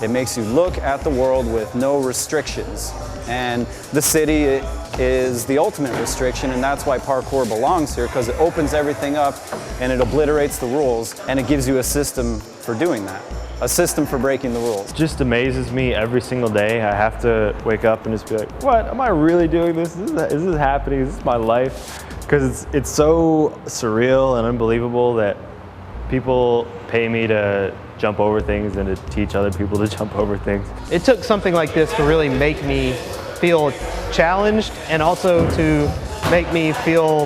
It makes you look at the world with no restrictions. And the city is the ultimate restriction, and that's why parkour belongs here, because it opens everything up and it obliterates the rules, and it gives you a system for doing that. A system for breaking the rules. It just amazes me every single day. I have to wake up and just be like, what, am I really doing this? Is this happening? Is this my life? Because it's so surreal and unbelievable that people pay me to jump over things and to teach other people to jump over things. It took something like this to really make me feel challenged, and also to make me feel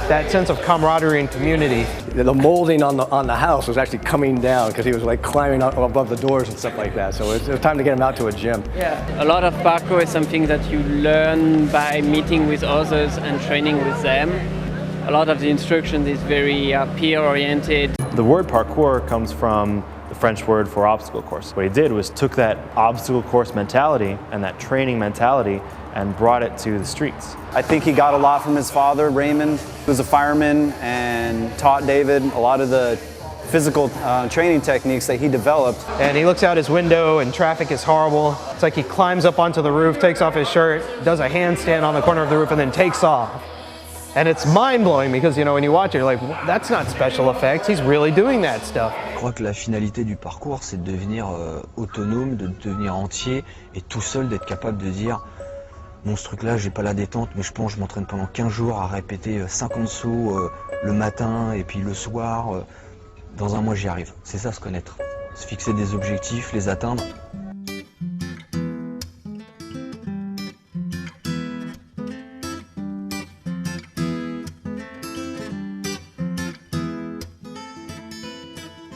that sense of camaraderie and community. The molding on the house was actually coming down because he was like climbing up above the doors and stuff like that. So it was time to get him out to a gym. Yeah, a lot of parkour is something that you learn by meeting with others and training with them. A lot of the instruction is very peer-oriented. The word parkour comes from the French word for obstacle course. What he did was took that obstacle course mentality and that training mentality and brought it to the streets. I think he got a lot from his father, Raymond, who was a fireman and taught David a lot of the physical training techniques that he developed. And he looks out his window and traffic is horrible. It's like he climbs up onto the roof, takes off his shirt, does a handstand on the corner of the roof, and then takes off. And it's mind-blowing because, you know, when you watch it, you're like, that's not special effects, he's really doing that stuff. Je crois que la finalité du parcours, c'est de devenir autonome, de devenir entier et tout seul d'être capable de dire bon, ce truc-là, j'ai pas la détente, mais je pense que je m'entraîne pendant 15 jours à répéter 50 sauts le matin et puis le soir. Dans un mois, j'y arrive. C'est ça, se connaître. Se fixer des objectifs, les atteindre.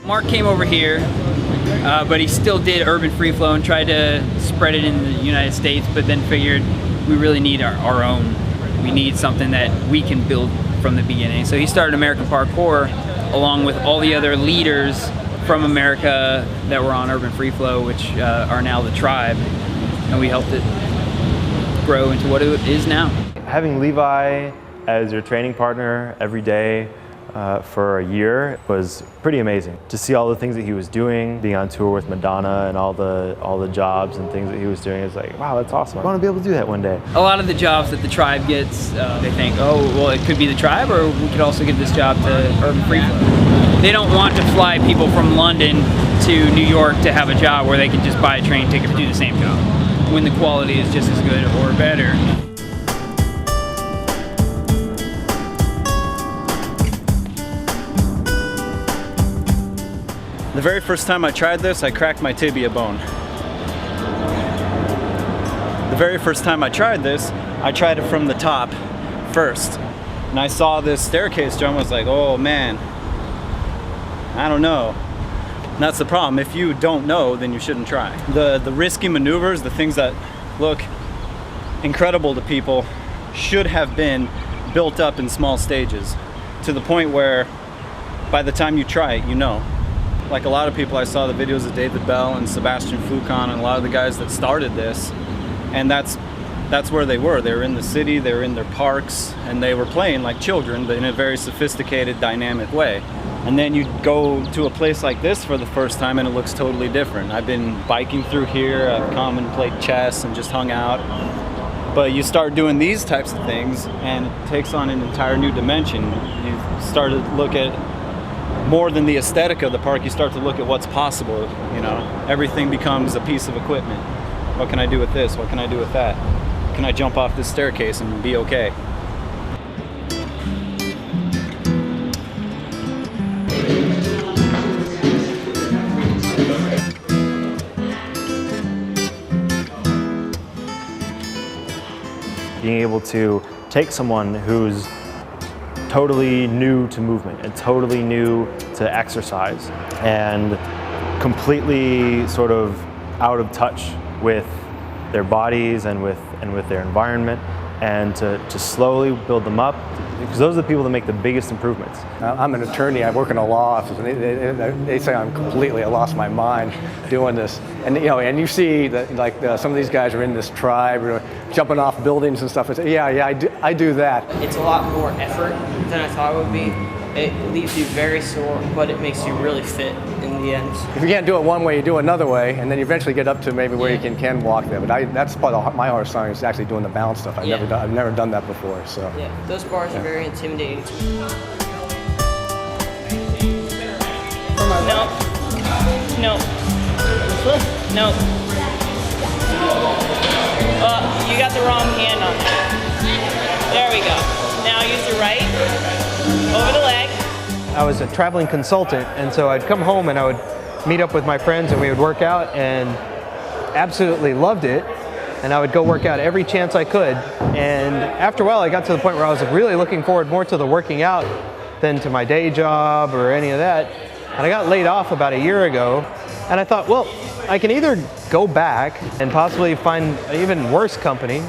Mark came over here, but he still did urban free flow and tried to spread it in the United States, but then figured we really need our own. We need something that we can build from the beginning. So he started American Parkour along with all the other leaders from America that were on urban free flow, which are now the tribe, and we helped it grow into what it is now. Having Levi as your training partner every day for a year was pretty amazing. To see all the things that he was doing, being on tour with Madonna and all the jobs and things that he was doing, is like, wow, that's awesome. I want to be able to do that one day. A lot of the jobs that the tribe gets, they think, oh, well, it could be the tribe, or we could also give this job to urban free flow. They don't want to fly people from London to New York to have a job where they can just buy a train ticket to do the same job, when the quality is just as good or better. The very first time I tried this, I cracked my tibia bone. The very first time I tried this, I tried it from the top first. And I saw this staircase jump, I was like, oh man, I don't know. And that's the problem. If you don't know, then you shouldn't try. The risky maneuvers, the things that look incredible to people, should have been built up in small stages, to the point where by the time you try it, you know. Like a lot of people, I saw the videos of David Bell and Sebastian Foucan and a lot of the guys that started this, and that's where they were. They were in the city, they were in their parks, and they were playing like children, but in a very sophisticated, dynamic way. And then you go to a place like this for the first time and it looks totally different. I've been biking through here, I've come and played chess and just hung out. But you start doing these types of things and it takes on an entire new dimension. You start to look at more than the aesthetic of the park, you start to look at what's possible, you know. Everything becomes a piece of equipment. What can I do with this? What can I do with that? Can I jump off this staircase and be okay? Being able to take someone who's totally new to movement and totally new to exercise and completely sort of out of touch with their bodies and with their environment, and to slowly build them up, because those are the people that make the biggest improvements. I'm an attorney, I work in a law office, and they say I'm completely, I lost my mind doing this. And you know, and you see that like some of these guys are in this tribe, or jumping off buildings and stuff. I say, yeah, I do that. It's a lot more effort than I thought it would be. It leaves you very sore, but it makes you really fit in the end. If you can't do it one way, you do it another way, and then you eventually get up to maybe where you can walk there. But that's part of my hardest time is actually doing the balance stuff. I've never done that before. So yeah, those bars are very intimidating. No. No. No. You got the wrong hand on that. There we go. Now use your right over the leg. I was a traveling consultant, and so I'd come home and I would meet up with my friends and we would work out, and absolutely loved it. And I would go work out every chance I could. And after a while, I got to the point where I was really looking forward more to the working out than to my day job or any of that. And I got laid off about a year ago. And I thought, well, I can either go back and possibly find an even worse company,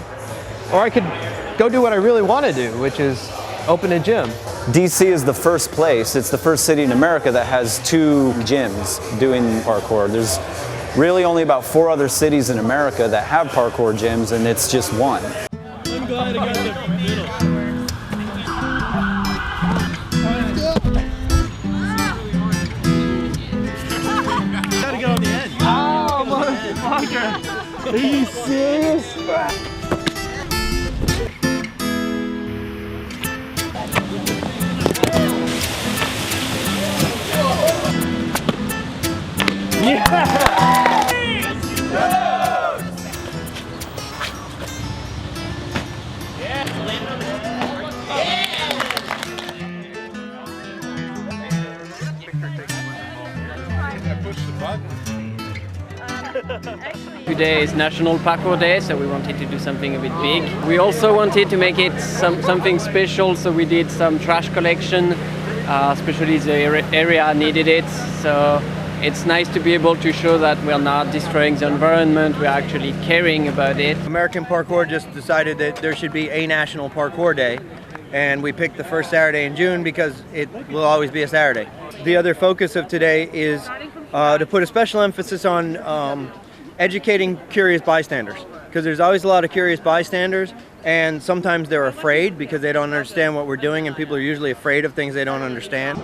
or I could go do what I really want to do, which is open a gym. DC is the first place, it's the first city in America that has 2 gyms doing parkour. There's really only about 4 other cities in America that have parkour gyms, and it's just one. I'm glad I got the middle. Gotta get on the end. Oh, motherfucker! Are you serious? Today is National Parkour Day, so we wanted to do something a bit big. We also wanted to make it something special, so we did some trash collection, especially the area needed it. So it's nice to be able to show that we're not destroying the environment, we're actually caring about it. American Parkour just decided that there should be a National Parkour Day, and we picked the first Saturday in June because it will always be a Saturday. The other focus of today is to put a special emphasis on educating curious bystanders, because there's always a lot of curious bystanders, and sometimes they're afraid because they don't understand what we're doing, and people are usually afraid of things they don't understand.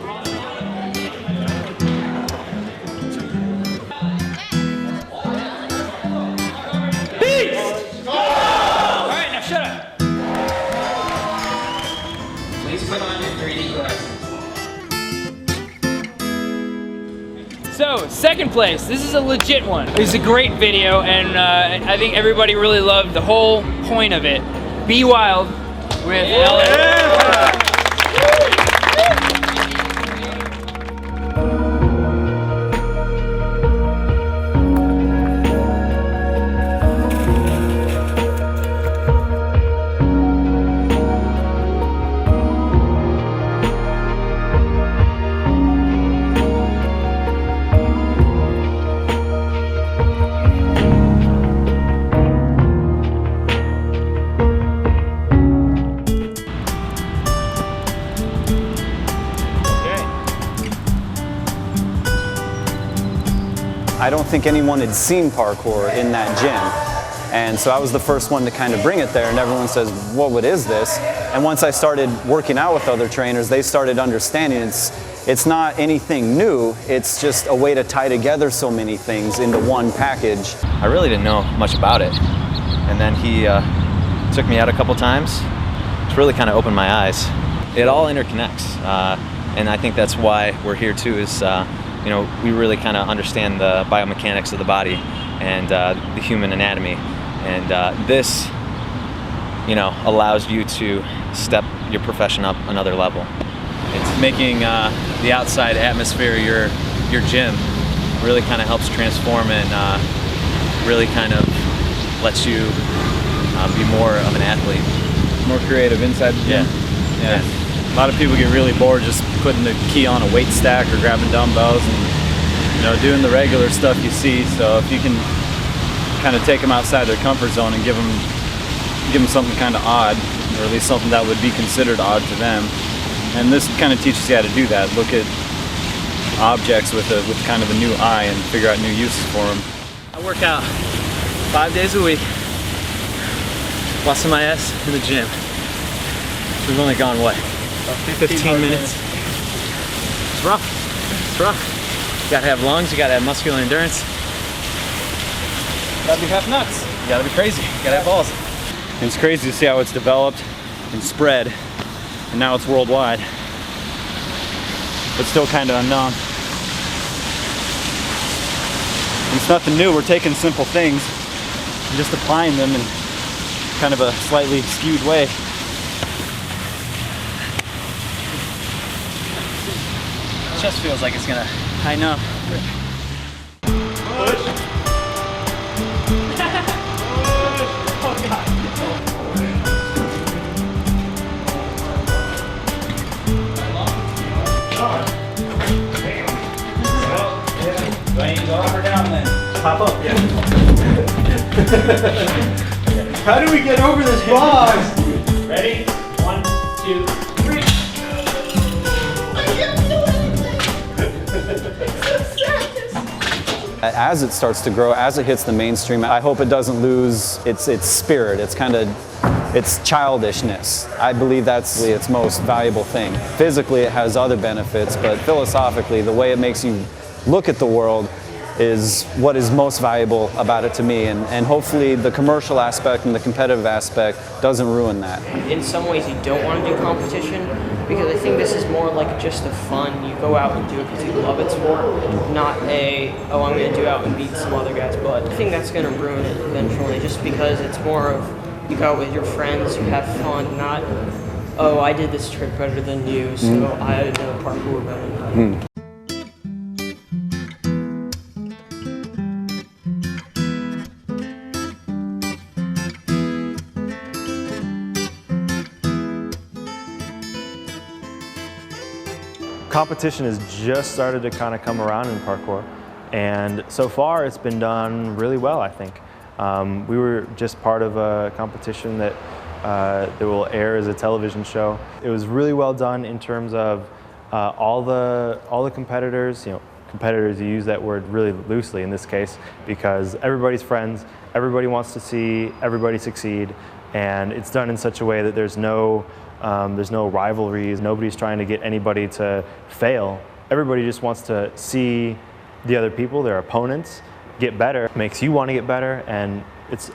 So, second place, this is a legit one. It was a great video, and I think everybody really loved the whole point of it. Be Wild with Ellen. I don't think anyone had seen parkour in that gym. And so I was the first one to kind of bring it there, and everyone says, what is this? And once I started working out with other trainers, they started understanding it's not anything new, it's just a way to tie together so many things into one package. I really didn't know much about it. And then he took me out a couple times. It's really kind of opened my eyes. It all interconnects. And I think that's why we're here too, is you know, we really kind of understand the biomechanics of the body and the human anatomy. And this, you know, allows you to step your profession up another level. It's making the outside atmosphere your gym really kind of helps transform and really kind of lets you be more of an athlete. More creative inside the gym. Yeah. A lot of people get really bored just putting the key on a weight stack or grabbing dumbbells and, you know, doing the regular stuff you see. So if you can kind of take them outside their comfort zone and give them something kind of odd, or at least something that would be considered odd to them. And this kind of teaches you how to do that. Look at objects with kind of a new eye and figure out new uses for them. I work out 5 days a week, busting my ass in the gym. We've only gone, what, 15 minutes? It's rough. It's rough. gotta have lungs, you gotta have muscular endurance. Gotta be half nuts. You gotta be crazy, you gotta have balls. And it's crazy to see how it's developed and spread, and now it's worldwide. But still kind of unknown. And it's nothing new. We're taking simple things and just applying them in kind of a slightly skewed way. Chest feels like it's gonna. I know. Pop up, yeah. How do we get over this box? Ready? 1, 2, 3. As it starts to grow, as it hits the mainstream, I hope it doesn't lose its spirit. It's childishness. I believe that's its most valuable thing. Physically, it has other benefits, but philosophically, the way it makes you look at the world is what is most valuable about it to me, and hopefully the commercial aspect and the competitive aspect doesn't ruin that. In some ways you don't want to do competition, because I think this is more like just a fun, you go out and do it because you love it sport, not oh, I'm going to do out and beat some other guys, but I think that's going to ruin it eventually, just because it's more of, you go out with your friends, you have fun, not, oh, I did this trick better than you, so I know parkour better than you. Competition has just started to kind of come around in parkour, and so far it's been done really well, I think. We were just part of a competition that will air as a television show. It was really well done in terms of all the competitors. You know, competitors, you use that word really loosely in this case because everybody's friends, everybody wants to see everybody succeed, and it's done in such a way that there's no rivalries, nobody's trying to get anybody to fail. Everybody just wants to see the other people, their opponents, get better. It makes you want to get better, and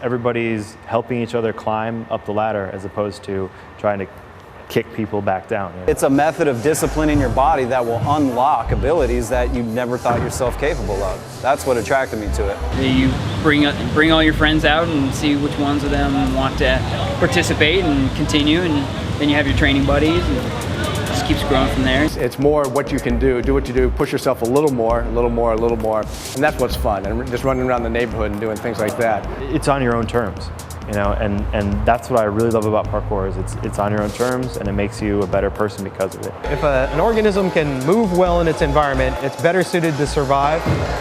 everybody's helping each other climb up the ladder as opposed to trying to kick people back down. You know? It's a method of disciplining your body that will unlock abilities that you never thought yourself capable of. That's what attracted me to it. You bring all your friends out and see which ones of them want to participate and continue, and then you have your training buddies, and it just keeps growing from there. It's more what you can do what you do, push yourself a little more, a little more, a little more, and that's what's fun, and just running around the neighborhood and doing things like that. It's on your own terms, you know, and that's what I really love about parkour, is it's on your own terms, and it makes you a better person because of it. If an organism can move well in its environment, it's better suited to survive,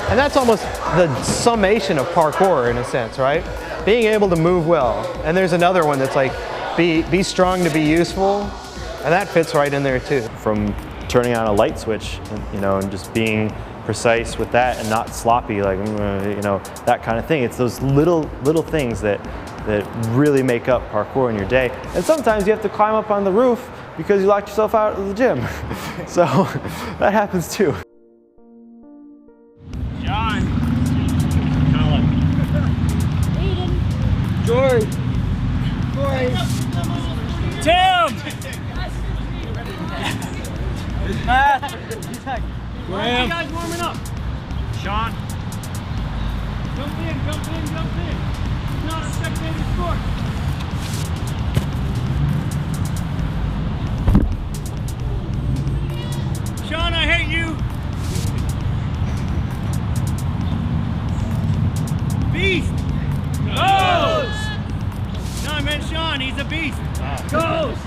and that's almost the summation of parkour in a sense, right? Being able to move well. And there's another one that's like, be strong to be useful, and that fits right in there too. From turning on a light switch, you know, and just being precise with that and not sloppy, like, you know, that kind of thing. It's those little things that really make up parkour in your day. And sometimes you have to climb up on the roof because you locked yourself out of the gym. So that happens too. John. Aiden. George. Tim! Matt! Graham! You guys warming up? Sean? Jump in! It's not a spectator sport. Sean, I hate you! Beast! Goes! No, I meant Sean, he's a beast. Goes!